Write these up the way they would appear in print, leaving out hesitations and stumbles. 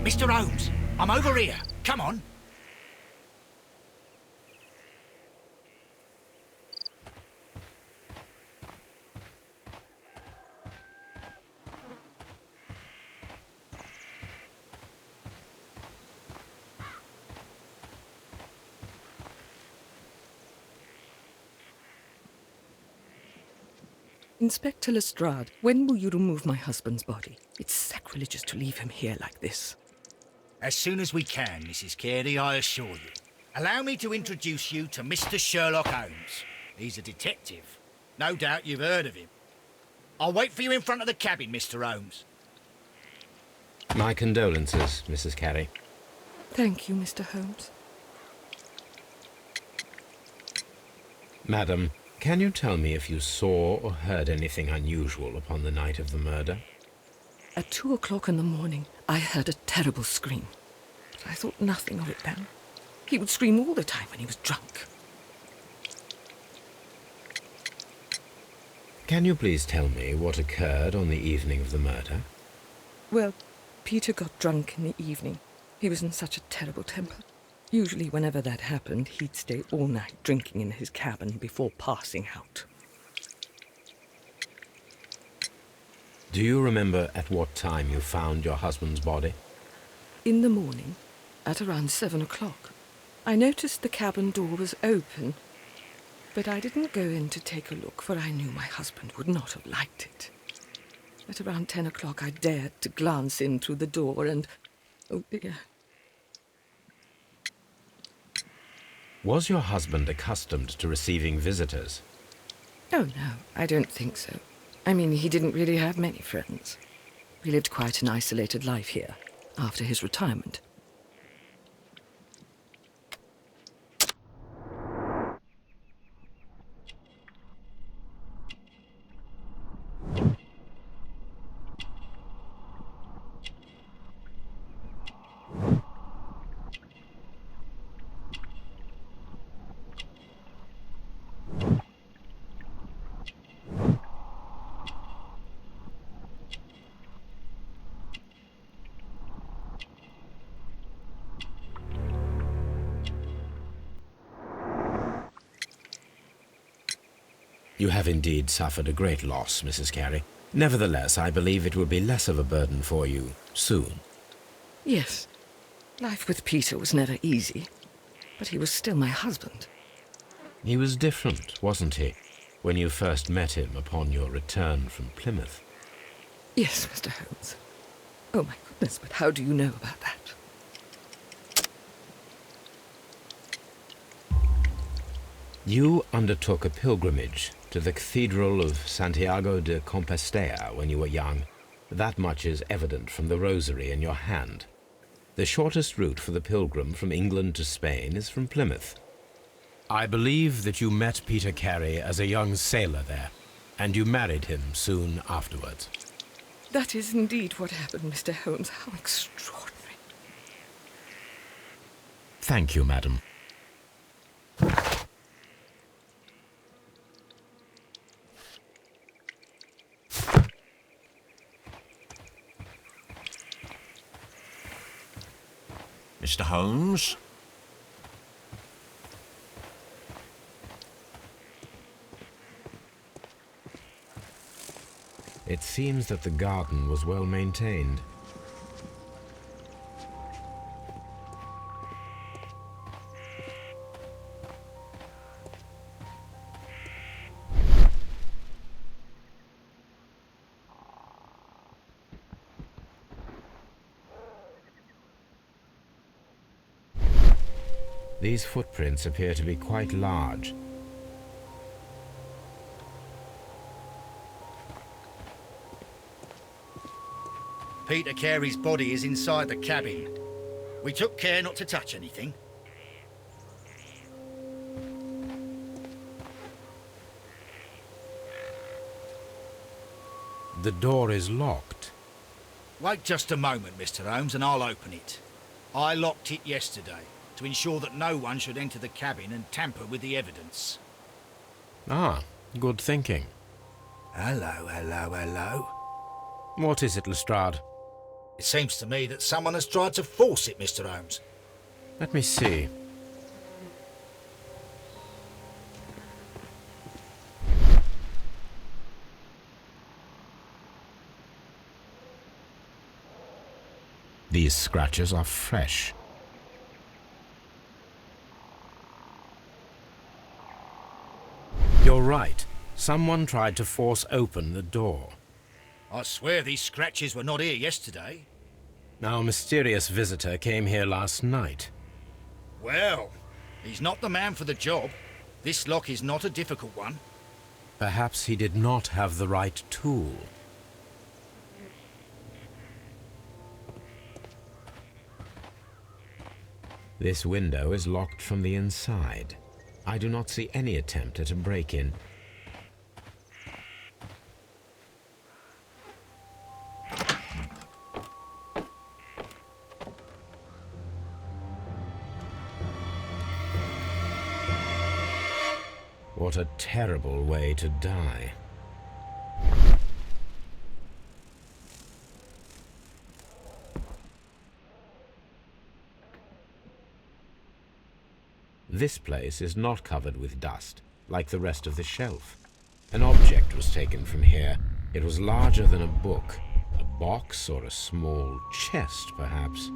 Mr. Holmes, I'm over here. Come on. Inspector Lestrade, when will you remove my husband's body? It's sacrilegious to leave him here like this. As soon as we can, Mrs. Carey, I assure you. Allow me to introduce you to Mr. Sherlock Holmes. He's a detective. No doubt you've heard of him. I'll wait for you in front of the cabin, Mr. Holmes. My condolences, Mrs. Carey. Thank you, Mr. Holmes. Madam, can you tell me if you saw or heard anything unusual upon the night of the murder? At 2 o'clock in the morning, I heard a terrible scream. But I thought nothing of it then. He would scream all the time when he was drunk. Can you please tell me what occurred on the evening of the murder? Well, Peter got drunk in the evening. He was in such a terrible temper. Usually whenever that happened, he'd stay all night drinking in his cabin before passing out. Do you remember at what time you found your husband's body? In the morning, at around 7 o'clock. I noticed the cabin door was open, but I didn't go in to take a look, for I knew my husband would not have liked it. At around 10 o'clock, I dared to glance in through the door and... oh dear. Was your husband accustomed to receiving visitors? Oh, no, I don't think so. I mean, he didn't really have many friends. He lived quite an isolated life here, after his retirement. You have indeed suffered a great loss, Mrs. Carey. Nevertheless, I believe it will be less of a burden for you soon. Yes, life with Peter was never easy, but he was still my husband. He was different, wasn't he, when you first met him upon your return from Plymouth? Yes, Mr. Holmes. Oh, my goodness, but how do you know about that? You undertook a pilgrimage to the Cathedral of Santiago de Compostela when you were young. That much is evident from the rosary in your hand. The shortest route for the pilgrim from England to Spain is from Plymouth. I believe that you met Peter Carey as a young sailor there, and you married him soon afterwards. That is indeed what happened, Mr. Holmes. How extraordinary. Thank you, madam. Mr. Holmes? It seems that the garden was well maintained. These footprints appear to be quite large. Peter Carey's body is inside the cabin. We took care not to touch anything. The door is locked. Wait just a moment, Mr. Holmes, and I'll open it. I locked it yesterday to ensure that no one should enter the cabin and tamper with the evidence. Ah, good thinking. Hello, hello, hello. What is it, Lestrade? It seems to me that someone has tried to force it, Mr. Holmes. Let me see. These scratches are fresh. You're right. Someone tried to force open the door. I swear these scratches were not here yesterday. Our mysterious visitor came here last night. Well, he's not the man for the job. This lock is not a difficult one. Perhaps he did not have the right tool. This window is locked from the inside. I do not see any attempt at a break-in. What a terrible way to die. This place is not covered with dust, like the rest of the shelf. An object was taken from here. It was larger than a book, a box or a small chest, perhaps.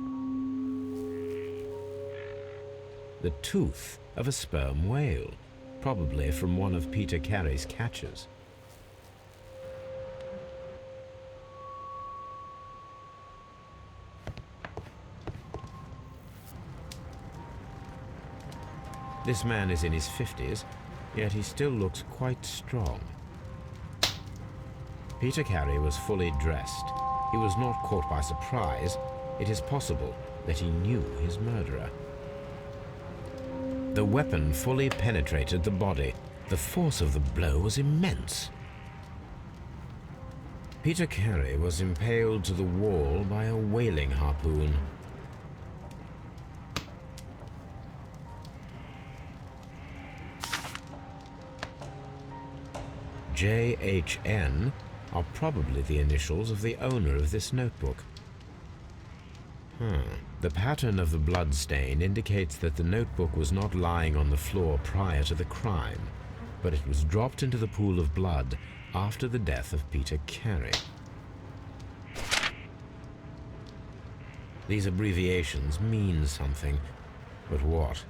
The tooth of a sperm whale, probably from one of Peter Carey's catches. This man is in his 50s, yet he still looks quite strong. Peter Carey was fully dressed. He was not caught by surprise. It is possible that he knew his murderer. The weapon fully penetrated the body. The force of the blow was immense. Peter Carey was impaled to the wall by a whaling harpoon. JHN are probably the initials of the owner of this notebook. The pattern of the blood stain indicates that the notebook was not lying on the floor prior to the crime, but it was dropped into the pool of blood after the death of Peter Carey. These abbreviations mean something, but what?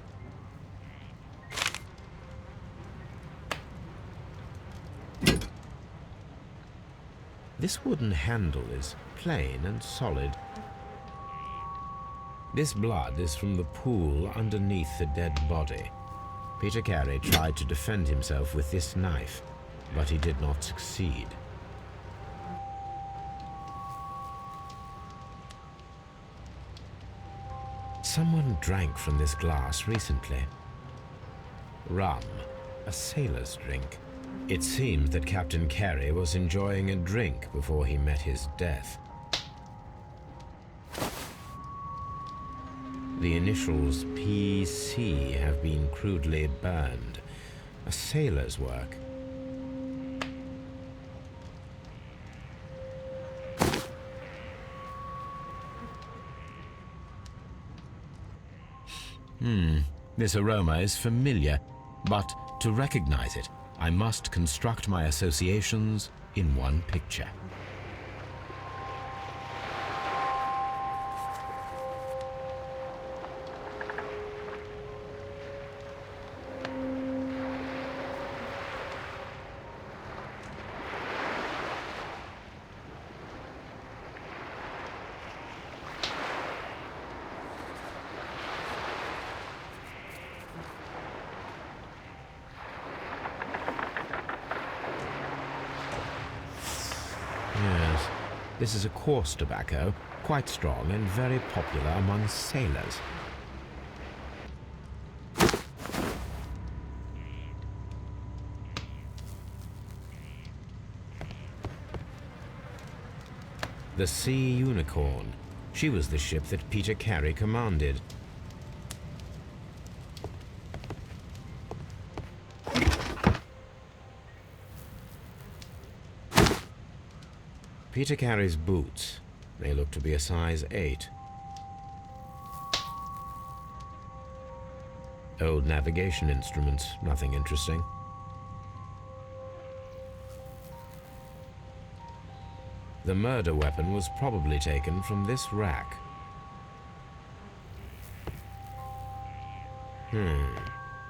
This wooden handle is plain and solid. This blood is from the pool underneath the dead body. Peter Carey tried to defend himself with this knife, but he did not succeed. Someone drank from this glass recently. Rum, a sailor's drink. It seemed that Captain Carey was enjoying a drink before he met his death. The initials PC have been crudely burned. A sailor's work. This aroma is familiar, but to recognize it, I must construct my associations in one picture. Yes, this is a coarse tobacco, quite strong and very popular among sailors. The Sea Unicorn. She was the ship that Peter Carey commanded. Peter Carey's boots. They look to be a size 8. Old navigation instruments, nothing interesting. The murder weapon was probably taken from this rack.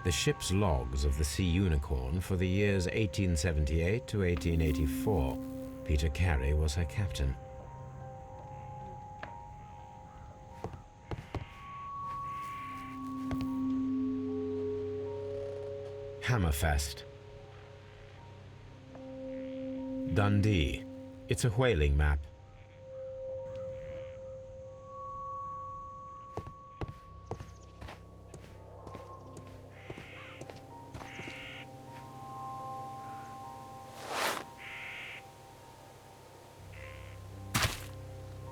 The ship's logs of the Sea Unicorn for the years 1878 to 1884. Peter Carey was her captain. Hammerfest. Dundee. It's a whaling map.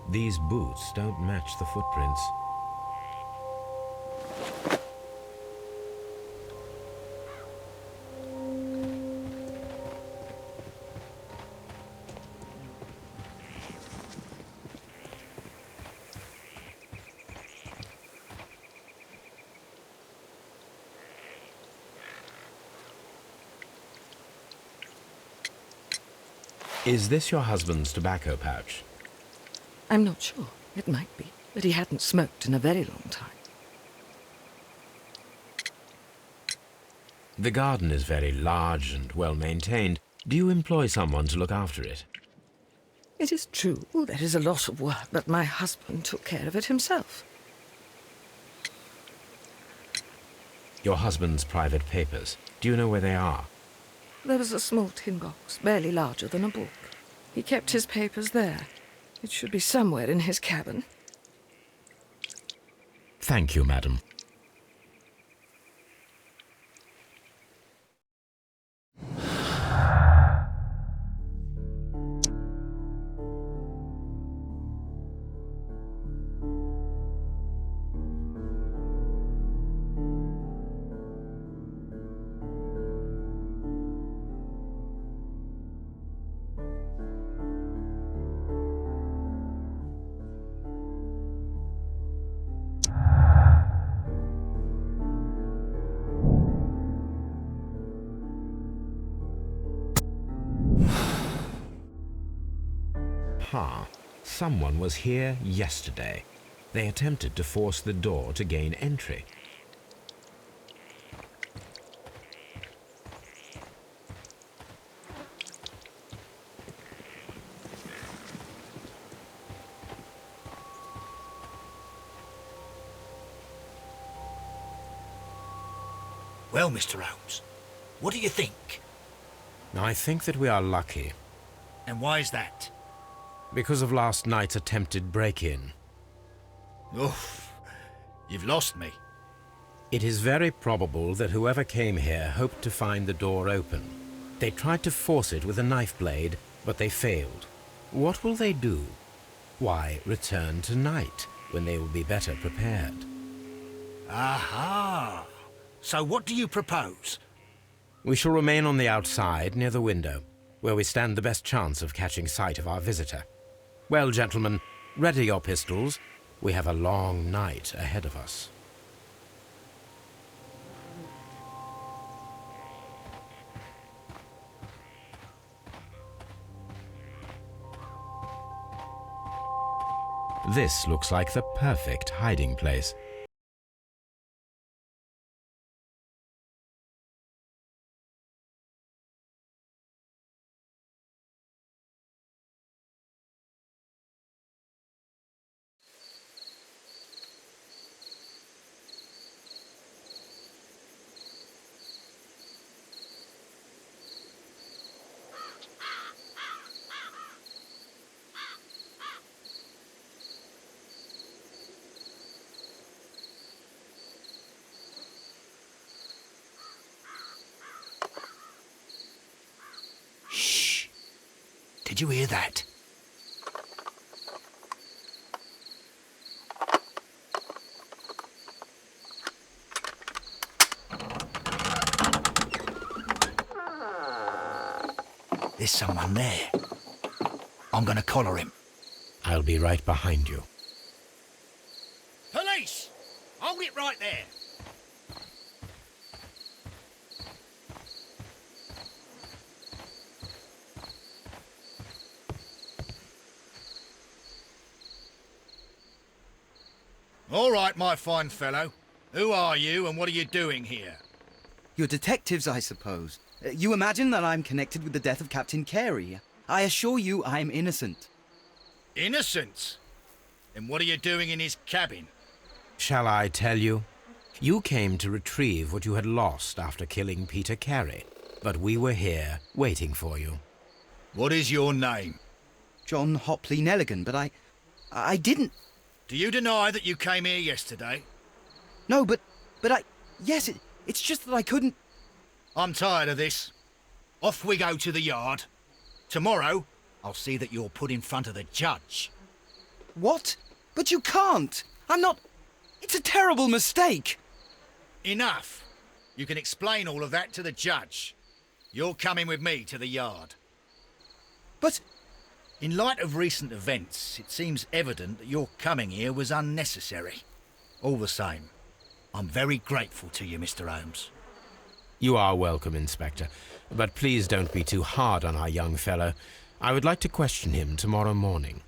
These boots don't match the footprints. Is this your husband's tobacco pouch? I'm not sure. It might be, but he hadn't smoked in a very long time. The garden is very large and well maintained. Do you employ someone to look after it? It is true, there is a lot of work, but my husband took care of it himself. Your husband's private papers, do you know where they are? There was a small tin box, barely larger than a book. He kept his papers there. It should be somewhere in his cabin. Thank you, madam. Someone was here yesterday. They attempted to force the door to gain entry. Well, Mr. Holmes, what do you think? I think that we are lucky. And why is that? Because of last night's attempted break-in. Oof, you've lost me. It is very probable that whoever came here hoped to find the door open. They tried to force it with a knife blade, but they failed. What will they do? Why, return tonight, when they will be better prepared. Aha! So what do you propose? We shall remain on the outside, near the window, where we stand the best chance of catching sight of our visitor. Well, gentlemen, ready your pistols. We have a long night ahead of us. This looks like the perfect hiding place. Shh! Did you hear that? There's someone there. I'm gonna collar him. I'll be right behind you. Police! Hold it right there. All right, my fine fellow. Who are you and what are you doing here? You're detectives, I suppose. You imagine that I'm connected with the death of Captain Carey. I assure you I'm innocent. Innocent? Then what are you doing in his cabin? Shall I tell you? You came to retrieve what you had lost after killing Peter Carey, but we were here waiting for you. What is your name? John Hopley Nelligan, but I didn't... Do you deny that you came here yesterday? No, but yes, it's just that I couldn't... I'm tired of this. Off we go to the yard. Tomorrow, I'll see that you're put in front of the judge. What? But you can't! I'm not... It's a terrible mistake! Enough. You can explain all of that to the judge. You're coming with me to the yard. But... In light of recent events, it seems evident that your coming here was unnecessary. All the same, I'm very grateful to you, Mr. Holmes. You are welcome, Inspector, but please don't be too hard on our young fellow. I would like to question him tomorrow morning.